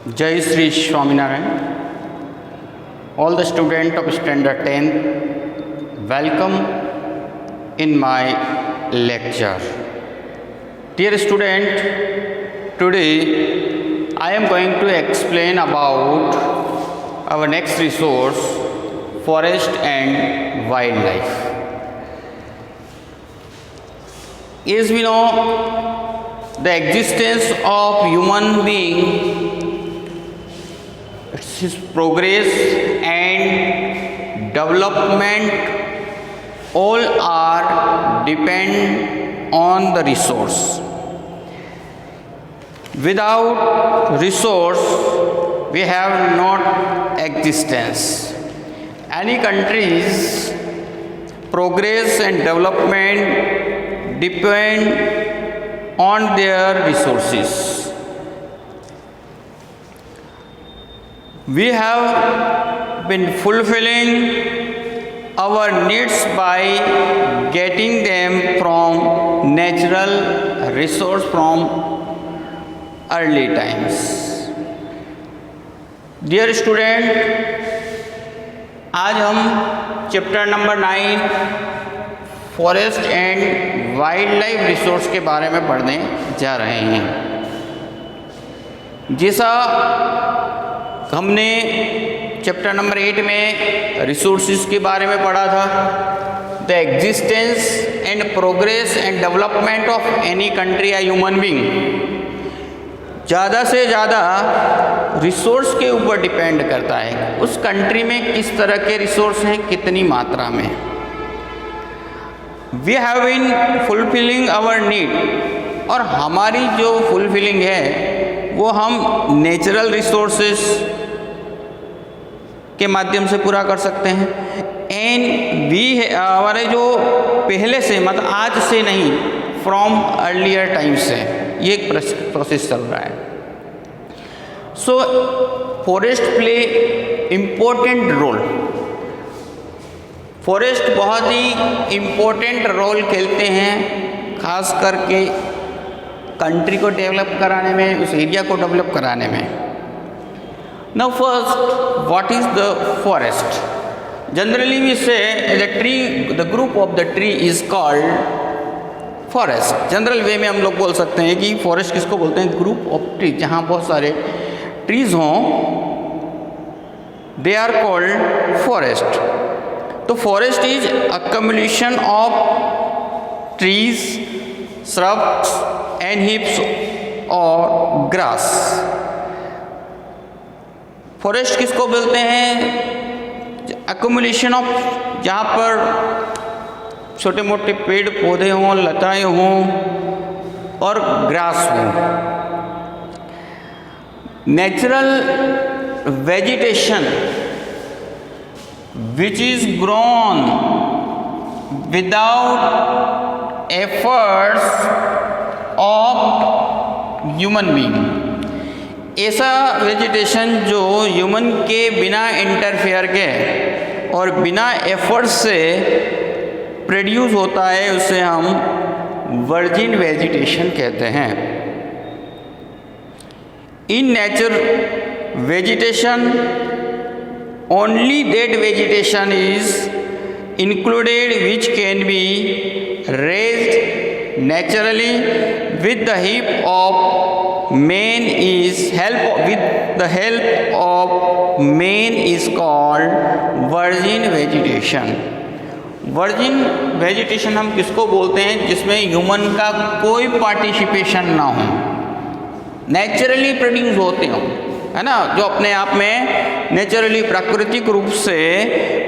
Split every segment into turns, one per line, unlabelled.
Jai Sri Swaminarayan. All the students of standard 10, welcome in my lecture. Dear student, today I am going to explain about our next resource, forest and wildlife. As we know, the existence of human being, his progress and development all are depend on the resource. Without resource we have not existence. Any country's progress and development depend on their resources. We have been fulfilling our needs by getting them from natural resource from early times. Dear student, आज हम chapter number 9 forest and wild life resource के बारे में पढ़ने जा रहे हैं। जैसा हमने चैप्टर नंबर 8 में रिसोर्सेज के बारे में पढ़ा था, the existence and progress and development of any country या ह्यूमन बीइंग ज़्यादा से ज़्यादा रिसोर्स के ऊपर डिपेंड करता है। उस कंट्री में किस तरह के रिसोर्स हैं, कितनी मात्रा में। We have been fulfilling our need, और हमारी जो फुलफिलिंग है वो हम नेचुरल रिसोर्सेस के माध्यम से पूरा कर सकते हैं। एंड वी हमारे जो पहले से मतलब आज से नहीं, फ्रॉम अर्लियर टाइम से ये एक प्रोसेस चल रहा है। So forest play important role. Forest बहुत ही इम्पोर्टेंट रोल खेलते हैं, खास करके कंट्री को डेवलप कराने में, उस एरिया को डेवलप कराने में। Now first, what is the forest? Generally we say the group of the tree is called forest. General वे में हम लोग बोल सकते हैं कि फॉरेस्ट किसको बोलते हैं, ग्रुप ऑफ ट्री, जहाँ बहुत सारे ट्रीज हों, दे आर कॉल्ड फॉरेस्ट। तो forest is accumulation of trees, shrubs and heaps और ग्रास। फॉरेस्ट किसको बोलते हैं, एक्युमुलेशन ऑफ, जहाँ पर छोटे मोटे पेड़ पौधे हों, लताएं हों और ग्रास हों। Natural vegetation which is grown without efforts of human being, ऐसा वेजिटेशन जो ह्यूमन के बिना इंटरफेयर के और बिना एफर्ट से प्रोड्यूस होता है, उसे हम वर्जिन वेजिटेशन कहते हैं। In nature vegetation only that vegetation is included which can be raised naturally with the help of man is help, with the help of man is called virgin vegetation. Virgin vegetation हम किसको बोलते हैं, जिसमें human का कोई participation ना हो, naturally produce होते हो, है ना, जो अपने आप में नेचुरली प्राकृतिक रूप से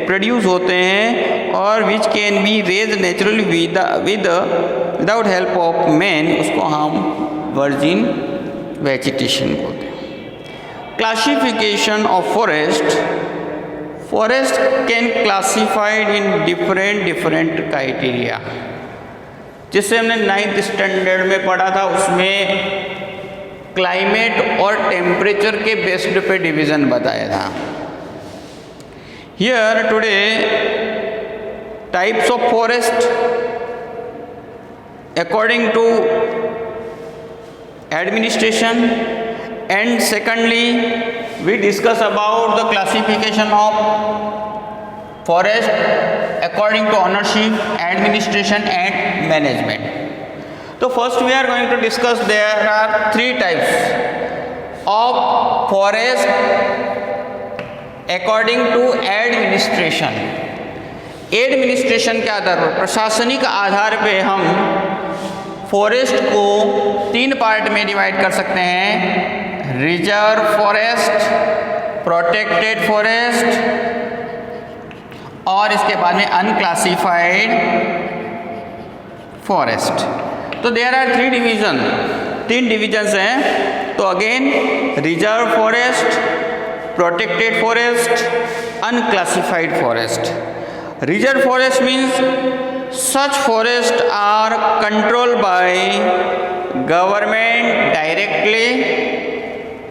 प्रोड्यूस होते हैं, और which can be raise naturally without help of man, उसको हम वर्जिन वेजिटेशन बोलते हैं। Classification of forest. Forest can classified in different criteria. जिससे हमने 9th स्टैंडर्ड में पढ़ा था, उसमें क्लाइमेट और टेम्परेचर के बेस्ड पे डिवीज़न बताया था। Here today types of forest according to administration And secondly, we discuss about the classification of forest according to ownership, administration and management. So first we are going to discuss there are three types of forest according to administration. Administration के आधार पर, प्रशासनिक आधार पे हम forest को तीन part में divide कर सकते हैं: रिजर्व फॉरेस्ट, प्रोटेक्टेड फॉरेस्ट और इसके बाद में अनक्लासिफाइड फॉरेस्ट. तो देयर आर थ्री डिवीजन, तीन डिविजन्स हैं. तो again reserve forest, protected forest, unclassified forest. Reserve forest means such forests are controlled by government directly.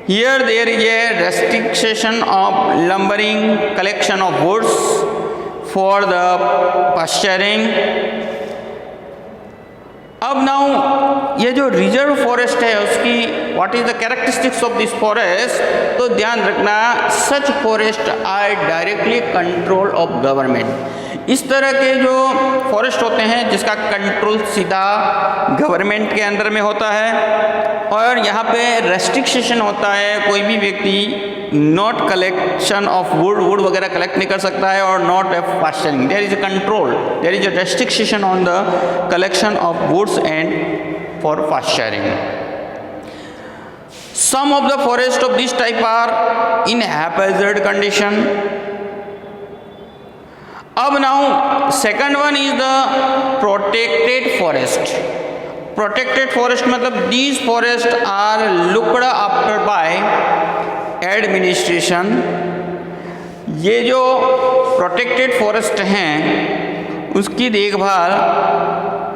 Here there is a restriction of lumbering, collection of woods for the pasturing. अब now ये जो reserve forest है उसकी what is the characteristics of this forest, तो ध्यान रखना such forest are directly control of government. इस तरह के जो फॉरेस्ट होते हैं जिसका कंट्रोल सीधा गवर्नमेंट के अंदर में होता है और यहाँ पे रेस्ट्रिक्शन होता है, कोई भी व्यक्ति नॉट कलेक्शन ऑफ वुड वगैरह कलेक्ट नहीं कर सकता है और not of pasturing. There is a control, there is a restriction on the collection of woods and for pasturing. Some of the forests of this type are in haphazard condition. अब now second one is the protected forest. Protected forest मतलब these forests are looked after by administration. ये जो protected forest हैं उसकी देखभाल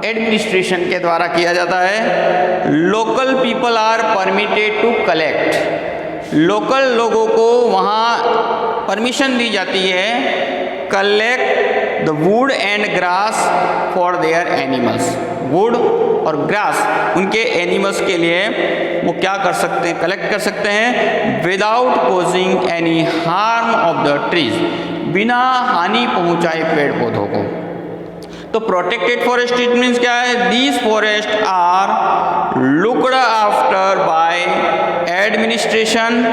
administration के द्वारा किया जाता है. Local people are permitted to collect. Local लोगों को वहाँ परमिशन दी जाती है collect the wood and grass for their animals. Wood और ग्रास उनके एनिमल्स के लिए वो क्या कर सकते हैं, कलेक्ट कर सकते हैं without causing any harm of the trees, बिना हानि पहुँचाए पेड़ पौधों को. तो प्रोटेक्टेड फॉरेस्ट इट मीन्स क्या है, these forest are looked after by administration.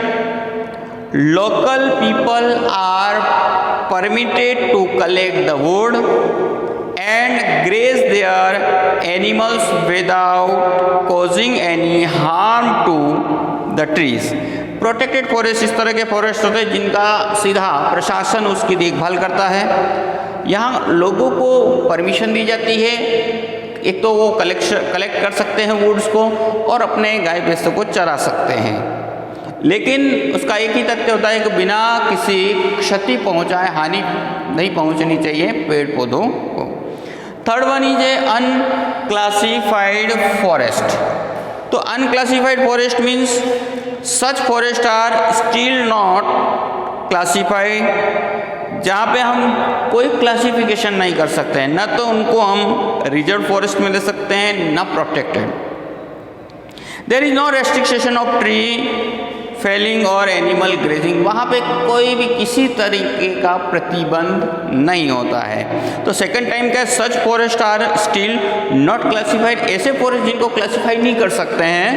Local people are permitted to collect the wood and graze their animals without causing any harm to the trees. Protected forest इस तरह के forest होते हैं जिनका सीधा प्रशासन उसकी देखभाल करता है. यहाँ लोगों को परमिशन दी जाती है, एक तो वो कलेक्ट कर सकते हैं वुड्स को और अपने गाय भैंसों को चरा सकते हैं, लेकिन उसका एक ही तथ्य होता है कि बिना किसी क्षति पहुँचाए, हानि नहीं पहुँचनी चाहिए पेड़ पौधों को. Third one is a unclassified forest. तो unclassified forest means such forest are still not classified, जहाँ पे हम कोई क्लासिफिकेशन नहीं कर सकते हैं, न तो उनको हम रिजर्व फॉरेस्ट में ले सकते हैं न protected. There is no restriction of tree felling और एनिमल ग्रेजिंग. वहाँ पे कोई भी किसी तरीके का प्रतिबंध नहीं होता है. तो सेकंड टाइम क्या, such forest are still not classified. ऐसे फॉरेस्ट जिनको क्लासिफाई नहीं कर सकते हैं,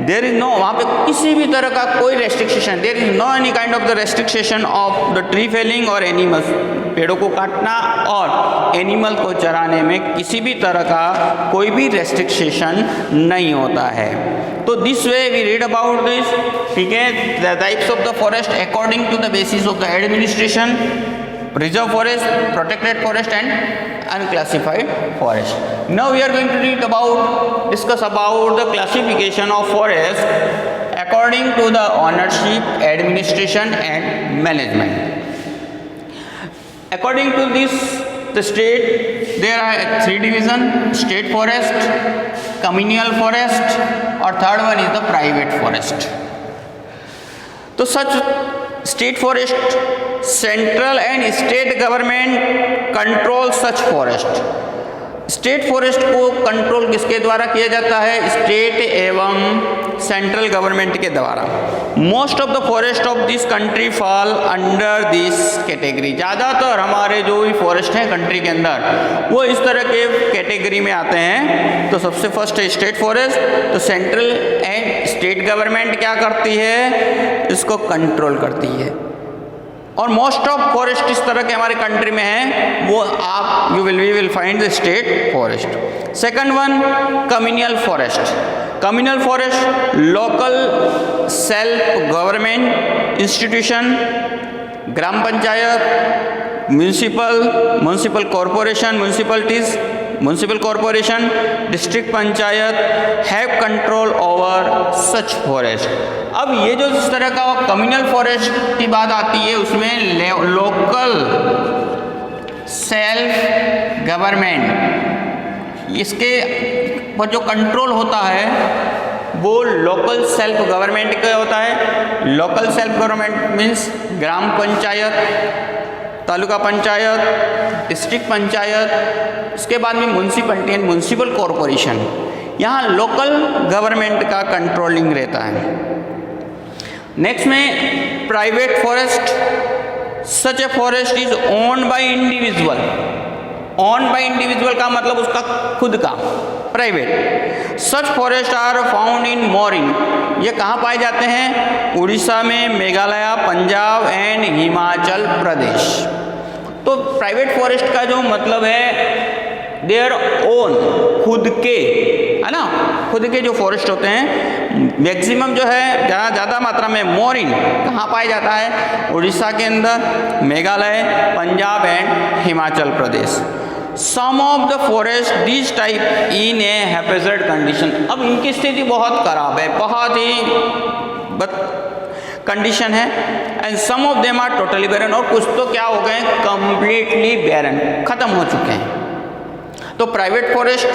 देयर इज नो, वहाँ पे किसी भी तरह का कोई restriction, there is no any kind of the restriction of the tree felling और एनिमल्स, पेड़ों को काटना और एनिमल को चराने में किसी भी तरह का कोई भी रेस्ट्रिक्शन नहीं होता है. तो this way we read about this. ठीक है, the types of the forest according to the basis of the administration: reserve forest, protected forest and unclassified forest. Now we are going to discuss about the classification of forest according to the ownership, administration and management. According to this, the state, there are three divisions: state forest, communal forest, और third one is the private forest. तो such state forest, central and state government control such forest. State forest को control किसके द्वारा किया जाता है? State एवं central government के द्वारा। Most of the forest of this country fall under this category. ज़्यादातर हमारे जो भी फॉरेस्ट हैं कंट्री के अंदर वो इस तरह के कैटेगरी में आते हैं। तो सबसे फर्स्ट है स्टेट फॉरेस्ट। तो सेंट्रल एंड स्टेट गवर्नमेंट क्या करती है? इसको कंट्रोल करती है। और मोस्ट ऑफ फॉरेस्ट इस तरह के हमारे कंट्री में हैं, वो आप we will find the state forest. Second one communal forest. Communal forest local self government institution, Gram Panchayat, municipal corporation, municipal corporation, district panchayat have control over such forest. अब ये जो इस तरह का कम्युनल फॉरेस्ट की बात आती है उसमें लोकल सेल्फ गवर्नमेंट, इसके पर जो कंट्रोल होता है वो लोकल सेल्फ गवर्नमेंट का होता है। लोकल सेल्फ गवर्नमेंट मीन्स ग्राम पंचायत, तालुका पंचायत, डिस्ट्रिक्ट पंचायत, इसके बाद में म्यूनिसिपलिटी एंड म्यूनिसिपल कॉरपोरेशन। यहाँ लोकल गवर्नमेंट का कंट्रोलिंग रहता है। नेक्स्ट में private forest. Such a forest is owned by individual. Owned by individual का मतलब उसका खुद का, private. Such forest are found in मोरिन। ये कहाँ पाए जाते हैं? उड़ीसा में, मेघालय, पंजाब एंड हिमाचल प्रदेश। तो प्राइवेट फॉरेस्ट का जो मतलब है देयर ओन, खुद के, है ना, खुद के जो फॉरेस्ट होते हैं मैक्सिमम जो है ज़्यादा मात्रा में मोरिन कहाँ पाया जाता है? उड़ीसा के अंदर, Meghalaya, Punjab and Himachal Pradesh. Some of the forest this type in a haphazard condition. अब इनकी स्थिति बहुत खराब है, बहुत ही कंडीशन है। And some of them are totally barren, और कुछ तो क्या हो गए? कंप्लीटली बैरन, खत्म हो चुके हैं। तो private forest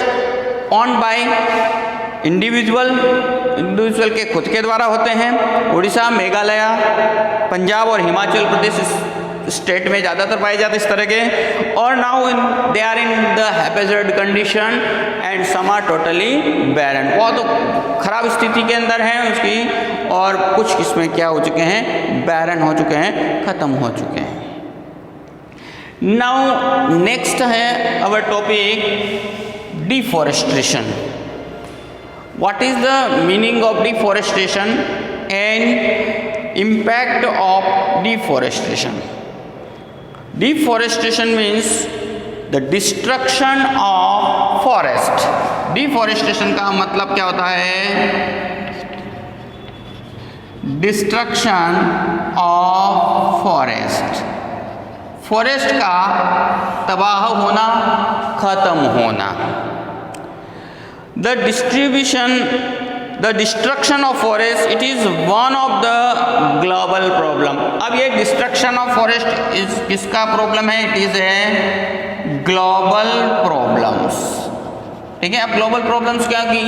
on by individual के खुद के द्वारा होते हैं। उड़ीसा, मेघालय, पंजाब और हिमाचल प्रदेश स्टेट में ज़्यादातर पाए जाते इस तरह के। और now they are in the haphazard condition and some are totally barren. वो तो खराब स्थिति के अंदर हैं उसकी, और कुछ इसमें क्या हो चुके हैं? बैरन हो चुके हैं, खत्म हो चुके हैं। नाउ नेक्स्ट है our topic deforestation. What is the meaning of deforestation and impact of deforestation? Deforestation means the destruction of forest. Deforestation का मतलब क्या होता है? Destruction of forest. फॉरेस्ट का तबाह होना, खत्म होना। The destruction of forest, it is one of the global problem. अब ये destruction of forest is किसका प्रॉब्लम है? It is a global problems. ठीक है, अब global problems क्या कि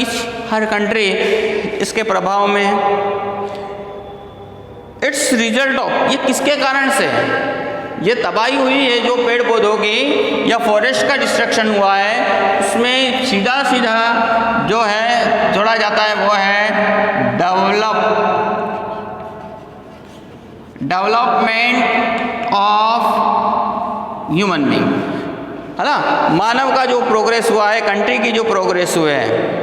हर कंट्री इसके प्रभाव में। It's result of, ये किसके कारण से ये तबाही हुई है? जो पेड़ पौधों की या फॉरेस्ट का डिस्ट्रक्शन हुआ है, उसमें सीधा जो है जोड़ा जाता है वो है डेवलपमेंट ऑफ ह्यूमन बीइंग, है ना। मानव का जो प्रोग्रेस हुआ है, कंट्री की जो प्रोग्रेस हुए है,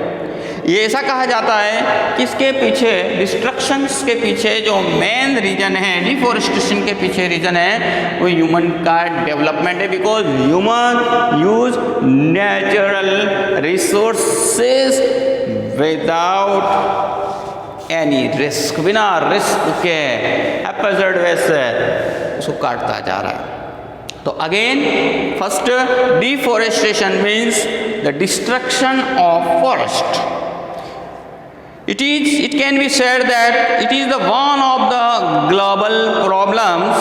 ये ऐसा कहा जाता है कि इसके पीछे डिस्ट्रक्शंस के पीछे जो मेन रीजन है, डिफॉरेस्टेशन के पीछे रीजन है, वो ह्यूमन का डेवलपमेंट है। Because human use natural resources without any risk, बिना रिस्क के हैपेजर्ड वे से उसको काटता जा रहा है। तो again first, deforestation means the destruction of forest. It can be said that it is the one of the global problems.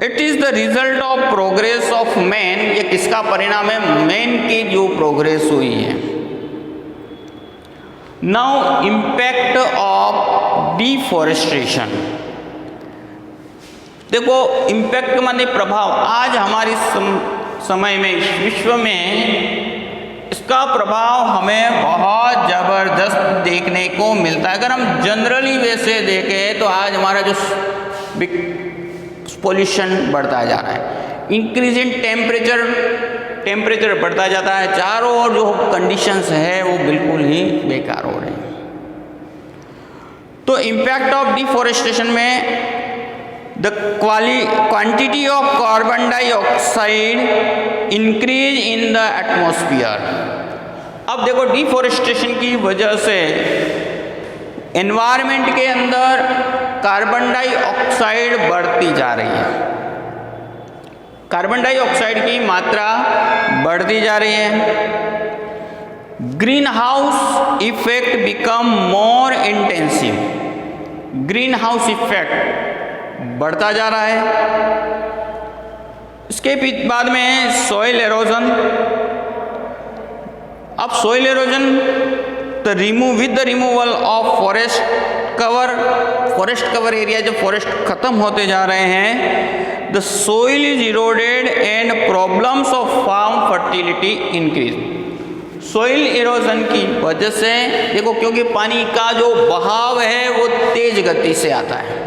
It is the result of progress of man. ये किसका परिणाम है? मैन की जो प्रोग्रेस हुई है। Now impact of deforestation. देखो impact माने प्रभाव। आज हमारी समय में इस विश्व में इसका प्रभाव हमें बहुत ज़बरदस्त देखने को मिलता है। अगर हम जनरली वैसे देखें तो आज हमारा जो पोल्यूशन बढ़ता जा रहा है, इंक्रीज इन टेम्परेचर बढ़ता जाता है, चारों ओर जो कंडीशंस है वो बिल्कुल ही बेकार हो रहे हैं। तो इम्पैक्ट ऑफ डिफॉरेस्टेशन में the quantity of carbon dioxide increase in the atmosphere. अब देखो डिफॉरेस्टेशन की वजह से एनवायरनमेंट के अंदर कार्बन डाइऑक्साइड बढ़ती जा रही है, कार्बन डाइऑक्साइड की मात्रा बढ़ती जा रही है। Green house effect become more intensive, green house effect बढ़ता जा रहा है। इसके बाद में सॉइल एरोजन। अब soil erosion with the removal of forest cover area, जब फॉरेस्ट खत्म होते जा रहे हैं, the soil is eroded and problems of farm fertility increase. Soil erosion की वजह से देखो, क्योंकि पानी का जो बहाव है वो तेज गति से आता है,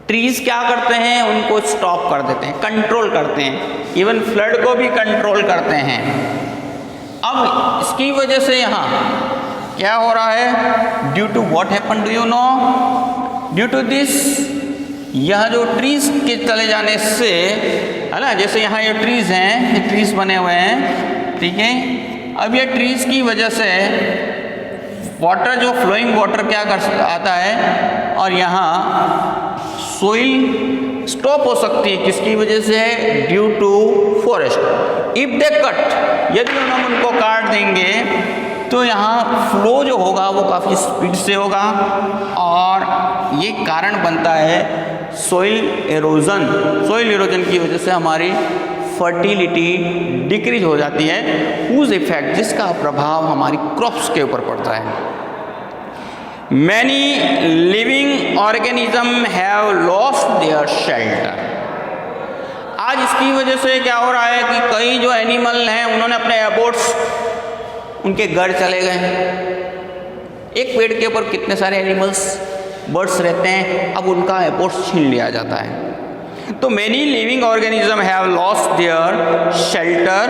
ट्रीज क्या करते हैं, उनको स्टॉप कर देते हैं, कंट्रोल करते हैं, इवन फ्लड को भी कंट्रोल करते हैं। अब इसकी वजह से यहाँ क्या हो रहा है, due to what happen, do you know, due to this, यह जो ट्रीज के चले जाने से है ना, जैसे यहाँ ये ट्रीज हैं, ये ट्रीज बने हुए हैं, ठीक है। अब ये ट्रीज की वजह से वाटर, जो फ्लोइंग वाटर क्या कर आता है, और यहाँ सोइल स्टॉप हो सकती है, किसकी वजह से है, due to forest. If they cut, यदि हम उनको काट देंगे तो यहाँ फ्लो जो होगा वो काफ़ी स्पीड से होगा, और ये कारण बनता है सोइल एरोजन। सोइल एरोजन की वजह से हमारी फर्टिलिटी डिक्रीज हो जाती है, हुज इफेक्ट, जिसका प्रभाव हमारी क्रॉप्स के ऊपर पड़ता है। Many living organisms have lost their shelter। आज इसकी वजह से क्या हो रहा है कि कई जो एनिमल हैं उन्होंने अपने एबोर्ड्स, उनके घर चले गए। एक पेड़ के ऊपर कितने सारे एनिमल्स, बर्ड्स रहते हैं, अब उनका एबोर्ड्स छीन लिया जाता है। तो many living organisms have lost their shelter।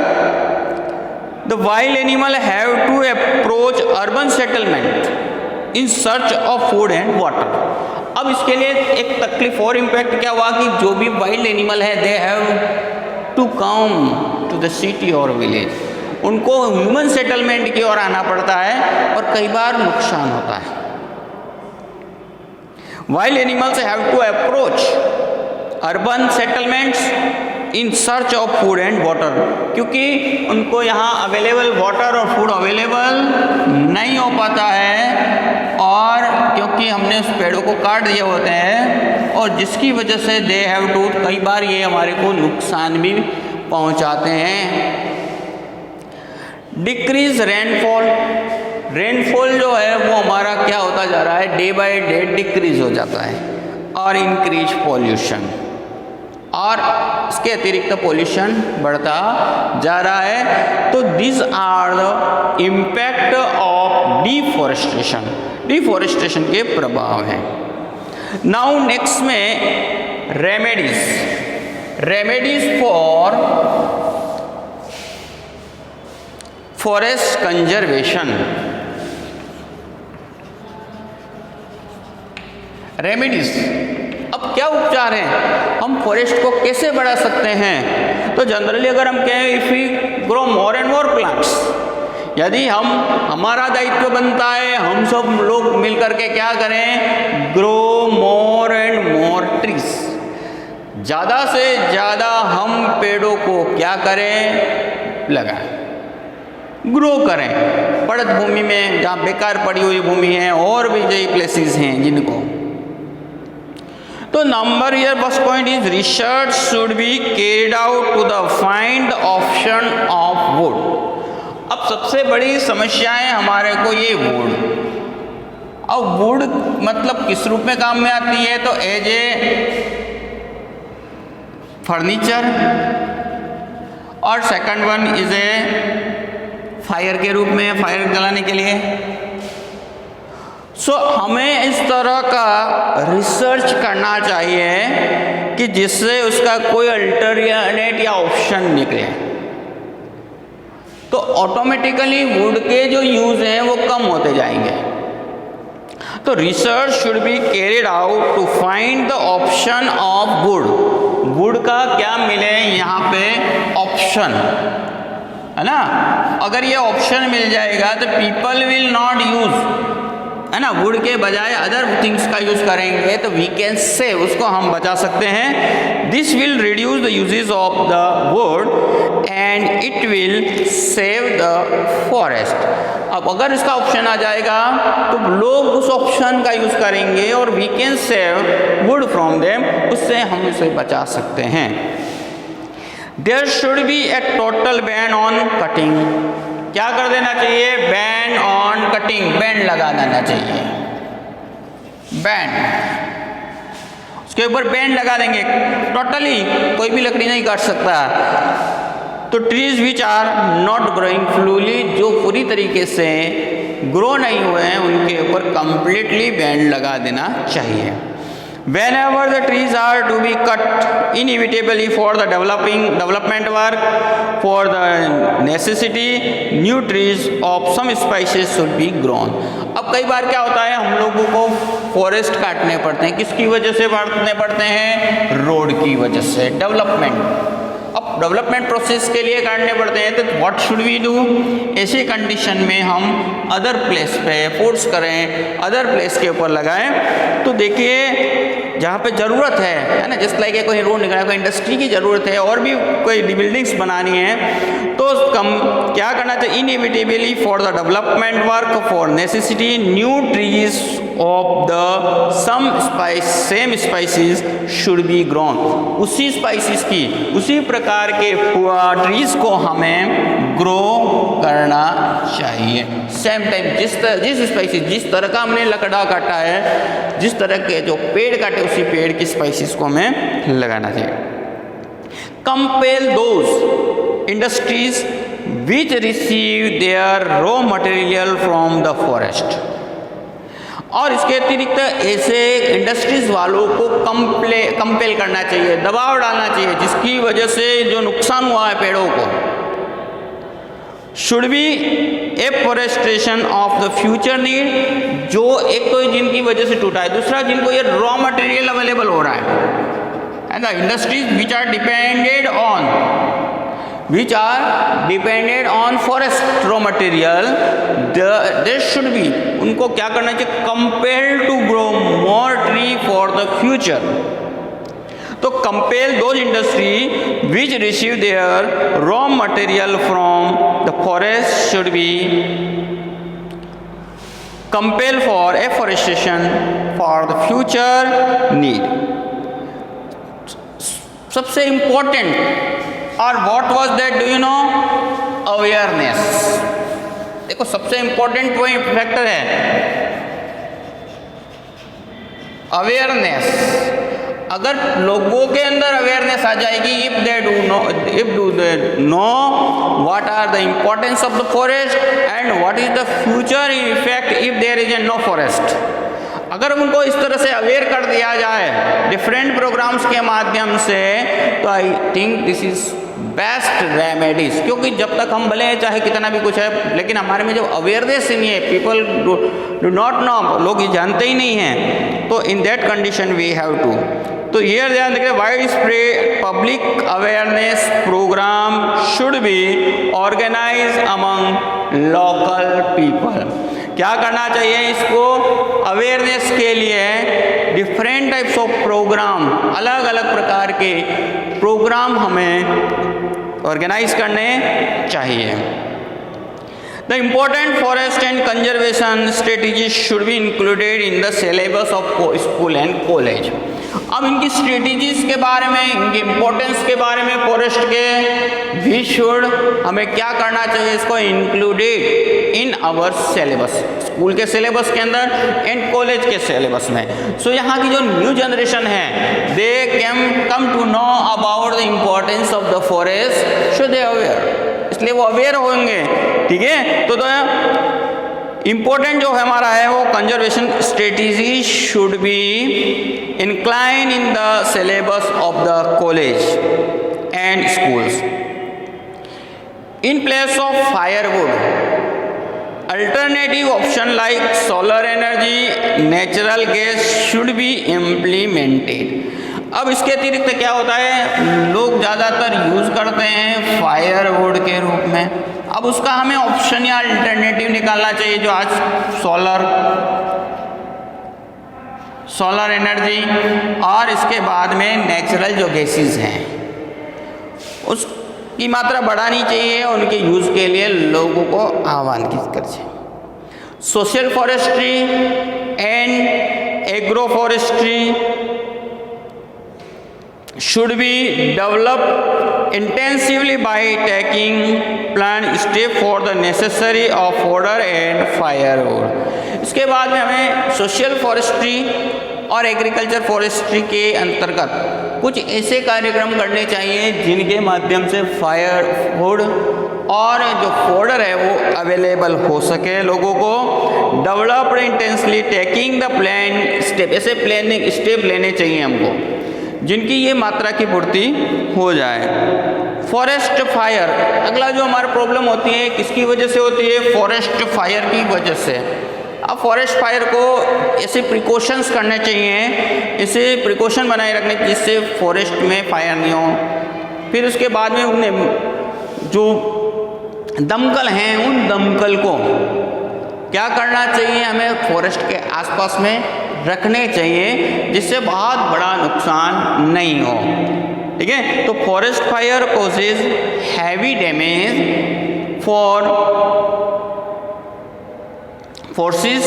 The wild animal have to approach urban settlement in search of food and water. अब इसके लिए एक तकलीफ और इम्पैक्ट क्या हुआ कि जो भी वाइल्ड एनिमल है, they have to come to the city और विलेज, उनको ह्यूमन सेटलमेंट की ओर आना पड़ता है, और कई बार नुकसान होता है। Wild animals have to approach urban settlements in search of food and water, क्योंकि उनको यहाँ अवेलेबल वाटर और फूड अवेलेबल नहीं हो पाता है, और क्योंकि हमने उस पेड़ों को काट दिए होते हैं, और जिसकी वजह से दे हैव टू, कई बार ये हमारे को नुकसान भी पहुंचाते हैं। डिक्रीज रेनफॉल, रेनफॉल जो है वो हमारा क्या होता जा रहा है, डे बाय डे डिक्रीज हो जाता है, और इंक्रीज पॉल्यूशन, और इसके अतिरिक्त पॉल्यूशन बढ़ता जा रहा है। तो this are the impact of deforestation, deforestation के प्रभाव हैं। नाउ नेक्स्ट में remedies, remedies for forest conservation. Remedies, अब क्या उपचार हैं, हम फॉरेस्ट को कैसे बढ़ा सकते हैं? तो जनरली अगर हम कहें, if we grow more and more plants, यदि हमारा दायित्व बनता है, हम सब लोग मिल करके क्या करें, grow more and more trees, ज़्यादा से ज़्यादा हम पेड़ों को क्या करें, लगाएं, ग्रो करें। पड़त भूमि में, जहाँ बेकार पड़ी हुई भूमि है, और भी कई प्लेसेस हैं जिनको। तो number here first point is research should be carried out to the find option of wood. अब सबसे बड़ी समस्या है हमारे को ये वुड। अब वुड मतलब किस रूप में काम में आती है, तो एज ए फर्नीचर, और second one is A fire के रूप में, फायर जलाने के लिए। सो हमें इस तरह का रिसर्च करना चाहिए कि जिससे उसका कोई अल्टरनेट या ऑप्शन निकले, तो ऑटोमेटिकली वुड के जो यूज हैं वो कम होते जाएंगे। तो research should be carried out to find the option of wood. Wood का क्या मिले यहाँ पे ऑप्शन, है ना। अगर ये ऑप्शन मिल जाएगा तो पीपल विल नॉट यूज, है ना, वुड के बजाय अदर थिंग्स का यूज करेंगे, तो वी कैन सेव, उसको हम बचा सकते हैं। This will reduce the uses of the wood and it will save the forest. अब अगर इसका ऑप्शन आ जाएगा तो लोग उस ऑप्शन का यूज करेंगे और we can save wood from them, उससे हम इसे बचा सकते हैं। There should be a total ban on cutting. क्या कर देना चाहिए? बैन ऑन कटिंग, बैन लगा देना चाहिए, बैन, उसके ऊपर बैन लगा देंगे टोटली, कोई भी लकड़ी नहीं काट सकता। तो trees which are not growing fully, जो पूरी तरीके से ग्रो नहीं हुए हैं, उनके ऊपर कंप्लीटली बैन लगा देना चाहिए। Whenever the trees are to be cut inevitably for the development work, for the necessity, new trees of some species should be grown. अब कई बार क्या होता है, हम लोगों को फॉरेस्ट काटने पड़ते हैं, किसकी वजह से काटने पड़ते हैं? रोड की वजह से, डेवलपमेंट। अब डेवलपमेंट प्रोसेस के लिए काटने पड़ते हैं, तो व्हाट शुड वी डू? ऐसी कंडीशन में हम अदर प्लेस पे फोर्स करें, अदर प्लेस के ऊपर लगाएं। तो देखिए जहाँ पे ज़रूरत है ना, जस्ट लाइक कोई रोड निकालना, कोई इंडस्ट्री की ज़रूरत है और भी कोई बिल्डिंग्स बनानी है, तो क्या करना चाहिए? Inevitably for the development work, for necessity, new trees of the same species should be grown. उसी स्पाइसीज की, उसी प्रकार के ट्रीज को हमें ग्रो करना चाहिए। सेम टाइम जिस स्पाइसीज, जिस तरह का हमने लकड़ा काटा है, जिस तरह के जो पेड़ काटे, उसी पेड़ की स्पाइसीज को हमें लगाना चाहिए। Compel those industries which receive their raw material from the forest. और इसके अतिरिक्त ऐसे इंडस्ट्रीज वालों को कंपेल करना चाहिए, दबाव डालना चाहिए, जिसकी वजह से जो नुकसान हुआ है पेड़ों को। Should be afforestation of the future need, जो एक तो जिनकी वजह से टूटा है, दूसरा जिनको ये रॉ मटेरियल अवेलेबल हो रहा है ना, industries which are depended on forest raw material, there should be, उनको क्या करना चाहिए? Compelled to grow more tree for the future. तो compel those industry which receive their raw material from the forest should be compel for afforestation for the future need. सबसे important, और what was that, do you know? Awareness. देखो सबसे important point factor है awareness. अगर लोगों के अंदर awareness आ जाएगी, if they know what are the importance of the forest and what is the future effect if there is no forest, अगर उनको इस तरह से अवेयर कर दिया जाए डिफरेंट प्रोग्राम्स के माध्यम से, तो I think this is best remedies. क्योंकि जब तक हम भले चाहे कितना भी कुछ है, लेकिन हमारे में जब अवेयरनेस नहीं है, पीपल डू नॉट नो, लोग ये जानते ही नहीं हैं, तो in that condition we have to. तो ये ध्यान रखिए, widespread public awareness program should be organise among local people. क्या करना चाहिए? इसको अवेयरनेस के लिए डिफरेंट टाइप्स ऑफ प्रोग्राम, अलग अलग प्रकार के प्रोग्राम हमें ऑर्गेनाइज करने चाहिए। The important forest and conservation strategies should be included in the syllabus of school and college. अब इनकी स्ट्रेटेजीज के बारे में, इनके इम्पोर्टेंस के बारे में फॉरेस्ट के भी शुड हमें क्या करना चाहिए, इसको included in our syllabus, school के सिलेबस के अंदर एंड कॉलेज के सिलेबस में। सो यहाँ की जो न्यू जनरेशन है they can come to know about the importance of the forest, so they aware, इसलिए वो अवेयर होंगे। ठीक है, तो इम्पोर्टेंट जो हमारा है वो conservation strategy should be incline in the syllabus of the college and schools. In place of firewood, alternative option like solar energy, natural gas should be implemented. अब इसके अतिरिक्त क्या होता है, लोग ज़्यादातर यूज़ करते हैं फायरवुड के रूप में। अब उसका हमें ऑप्शन या अल्टरनेटिव निकालना चाहिए, जो आज सोलर एनर्जी और इसके बाद में नेचुरल जो गैसेस हैं उसकी मात्रा बढ़ानी चाहिए, उनके यूज़ के लिए लोगों को आह्वानित कर चाहिए। Social forestry and agro forestry should be developed intensively by taking planned step for the necessary of fodder and firewood। इसके बाद में हमें सोशल फॉरेस्ट्री और एग्रीकल्चर फॉरेस्ट्री के अंतर्गत कुछ ऐसे कार्यक्रम करने चाहिए जिनके माध्यम से फायरवुड और जो फोडर है वो अवेलेबल हो सके लोगों को। Developed intensely taking the plan step, ऐसे प्लानिंग स्टेप लेने चाहिए हमको जिनकी ये मात्रा की पूर्ति हो जाए। फॉरेस्ट फायर, अगला जो हमारी प्रॉब्लम होती है किसकी वजह से होती है, फॉरेस्ट फायर की वजह से। अब फॉरेस्ट फायर को ऐसे प्रिकॉशंस करने चाहिए, ऐसे प्रिकॉशन बनाए रखने जिससे फॉरेस्ट में फायर नहीं हो। फिर उसके बाद में उन्हें जो दमकल हैं उन दमकल को क्या करना चाहिए, हमें फॉरेस्ट के आसपास में रखने चाहिए जिससे बहुत बड़ा नुकसान नहीं हो। ठीक है, तो forest fire causes heavy damage for forces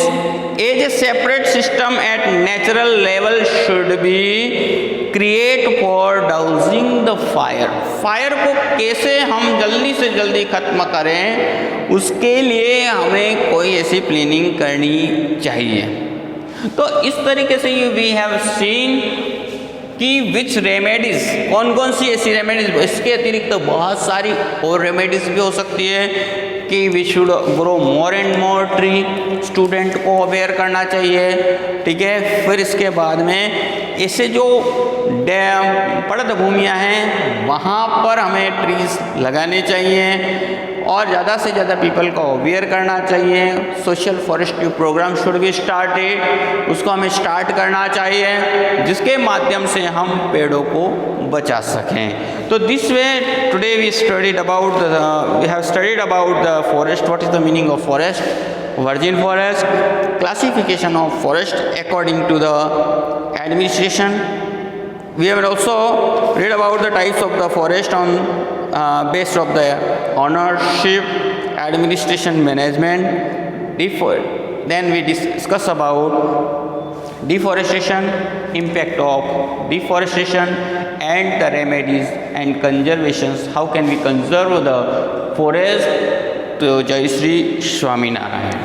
as a separate system at natural level should be create for dousing the fire. Fire को कैसे हम जल्दी से जल्दी खत्म करें उसके लिए हमें कोई ऐसी प्लानिंग करनी चाहिए। तो इस तरीके से वी हैव सीन कि विच रेमेडीज़, कौन कौन सी ऐसी रेमेडीज़, इसके अतिरिक्त तो बहुत सारी और रेमेडीज़ भी हो सकती है कि we should grow more and more tree, student को अवेयर करना चाहिए। ठीक है, फिर इसके बाद में ऐसे जो डैम पड़त भूमियाँ हैं वहाँ पर हमें ट्रीज लगाने चाहिए और ज़्यादा से ज़्यादा पीपल को अवेयर करना चाहिए। Social forestry programme should be started, उसको हमें स्टार्ट करना चाहिए जिसके माध्यम से हम पेड़ों को बचा सकें। तो this way today we have studied about the forest, what is the meaning of forest, virgin forest, classification of forest according to the administration. We have also read about the types of the forest on based of the ownership, administration, management. Then we discuss about deforestation, impact of deforestation and the remedies and conservations. How can we conserve the forest? तो जय श्री स्वामीनारायण।